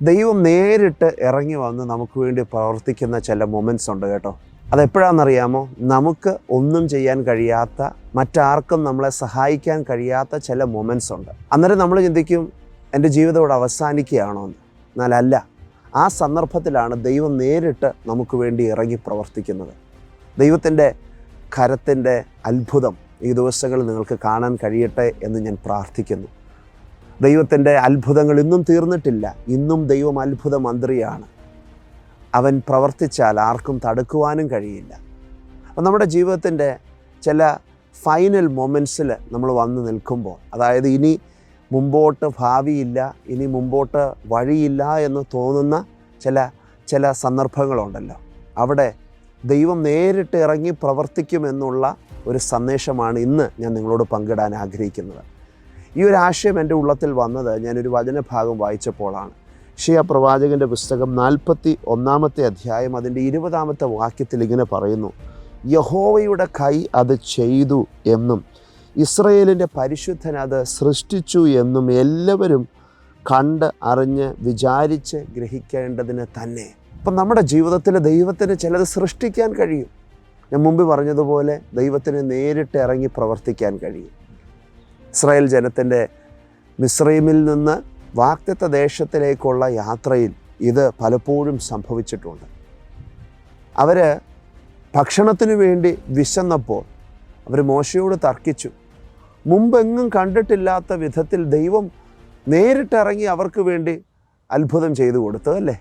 ദൈവം നേരിട്ട് ഇറങ്ങി വന്ന് നമുക്ക് വേണ്ടി പ്രവർത്തിക്കുന്ന ചില മൊമെൻറ്റ്സ് ഉണ്ട് കേട്ടോ. അതെപ്പോഴാണെന്നറിയാമോ? നമുക്ക് ഒന്നും ചെയ്യാൻ കഴിയാത്ത, മറ്റാർക്കും നമ്മളെ സഹായിക്കാൻ കഴിയാത്ത ചില മൊമെൻറ്റ്സ് ഉണ്ട്. അന്നേരം നമ്മൾ ചിന്തിക്കും, എൻ്റെ ജീവിതം ഇവിടെ അവസാനിക്കുകയാണോ എന്ന്. എന്നാലല്ല, ആ സന്ദർഭത്തിലാണ് ദൈവം നേരിട്ട് നമുക്ക് വേണ്ടി ഇറങ്ങി പ്രവർത്തിക്കുന്നത്. ദൈവത്തിൻ്റെ കരത്തിൻ്റെ അത്ഭുതം ഈ ദിവസങ്ങളിൽ നിങ്ങൾക്ക് കാണാൻ കഴിയട്ടെ എന്ന് ഞാൻ പ്രാർത്ഥിക്കുന്നു. ദൈവത്തിൻ്റെ അത്ഭുതങ്ങൾ ഇന്നും തീർന്നിട്ടില്ല. ഇന്നും ദൈവം അത്ഭുത മന്ത്രിയാണ്. അവൻ പ്രവർത്തിച്ചാൽ ആർക്കും തടുക്കുവാനും കഴിയില്ല. അപ്പം നമ്മുടെ ജീവിതത്തിൻ്റെ ചില ഫൈനൽ മൊമെൻറ്റ്സിൽ നമ്മൾ വന്ന് നിൽക്കുമ്പോൾ, അതായത് ഇനി മുമ്പോട്ട് ഭാവിയില്ല, ഇനി മുമ്പോട്ട് വഴിയില്ല എന്ന് തോന്നുന്ന ചില സന്ദർഭങ്ങളുണ്ടല്ലോ, അവിടെ ദൈവം നേരിട്ട് ഇറങ്ങി പ്രവർത്തിക്കുമെന്നുള്ള ഒരു സന്ദേശമാണ് ഇന്ന് ഞാൻ നിങ്ങളോട് പങ്കിടാൻ ആഗ്രഹിക്കുന്നത്. ഈ ഒരു ആശയം എൻ്റെ ഉള്ളത്തിൽ വന്നത് ഞാനൊരു വചനഭാഗം വായിച്ചപ്പോഴാണ്. യെശയ്യാ പ്രവാചകൻ്റെ പുസ്തകം 41 അധ്യായം അതിൻ്റെ 20 വാക്യത്തിൽ ഇങ്ങനെ പറയുന്നു: യഹോവയുടെ കൈ അത് ചെയ്തു എന്നും ഇസ്രായേലിൻ്റെ പരിശുദ്ധൻ അത് സൃഷ്ടിച്ചു എന്നും എല്ലാവരും കണ്ട് അറിഞ്ഞ് വിചാരിച്ച് ഗ്രഹിക്കേണ്ടതിന് തന്നെ. അപ്പം നമ്മുടെ ജീവിതത്തിൽ ദൈവത്തിന് ചിലത് സൃഷ്ടിക്കാൻ കഴിയും. ഞാൻ മുമ്പ് പറഞ്ഞതുപോലെ ദൈവത്തിന് നേരിട്ട് ഇറങ്ങി പ്രവർത്തിക്കാൻ കഴിയും. ഇസ്രായേൽ ജനത്തിൻ്റെ മിസ്രയീമിൽ നിന്ന് വാഗ്ദത്ത ദേശത്തിലേക്കുള്ള യാത്രയിൽ ഇത് പലപ്പോഴും സംഭവിച്ചിട്ടുണ്ട്. അവർ ഭക്ഷണത്തിന് വേണ്ടി വിശന്നപ്പോൾ അവർ മോശയോട് തർക്കിച്ചു. മുമ്പെങ്ങും കണ്ടിട്ടില്ലാത്ത വിധത്തിൽ ദൈവം നേരിട്ടിറങ്ങി അവർക്ക് വേണ്ടി അത്ഭുതം ചെയ്തു കൊടുത്തു അല്ലേ.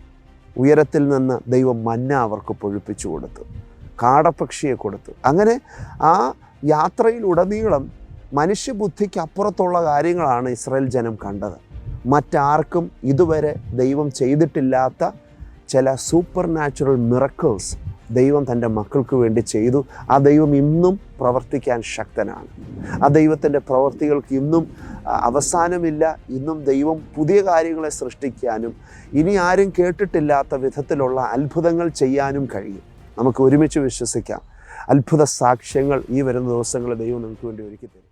ഉയരത്തിൽ നിന്ന് ദൈവം മന്ന അവർക്ക് പൊഴിപ്പിച്ചു കൊടുത്തു, കാടപ്പക്ഷിയെ കൊടുത്തു. അങ്ങനെ ആ യാത്രയിലുടനീളം മനുഷ്യബുദ്ധിക്ക് അപ്പുറത്തുള്ള കാര്യങ്ങളാണ് ഇസ്രായേൽ ജനം കണ്ടത്. മറ്റാർക്കും ഇതുവരെ ദൈവം ചെയ്തിട്ടില്ലാത്ത ചില സൂപ്പർ നാച്ചുറൽ മിറക്കിൾസ് ദൈവം തൻ്റെ മക്കൾക്ക് വേണ്ടി ചെയ്തു. ആ ദൈവം ഇന്നും പ്രവർത്തിക്കാൻ ശക്തനാണ്. ആ ദൈവത്തിൻ്റെ പ്രവർത്തികൾക്ക് ഇന്നും അവസാനമില്ല. ഇന്നും ദൈവം പുതിയ കാര്യങ്ങളെ സൃഷ്ടിക്കാനും ഇനി ആരും കേട്ടിട്ടില്ലാത്ത വിധത്തിലുള്ള അത്ഭുതങ്ങൾ ചെയ്യാനും കഴിയും. നമുക്ക് ഒരുമിച്ച് വിശ്വസിക്കാം. അത്ഭുത സാക്ഷ്യങ്ങൾ ഈ വരുന്ന ദിവസങ്ങളിൽ ദൈവം നമുക്ക് വേണ്ടി ഒരുക്കി തരും.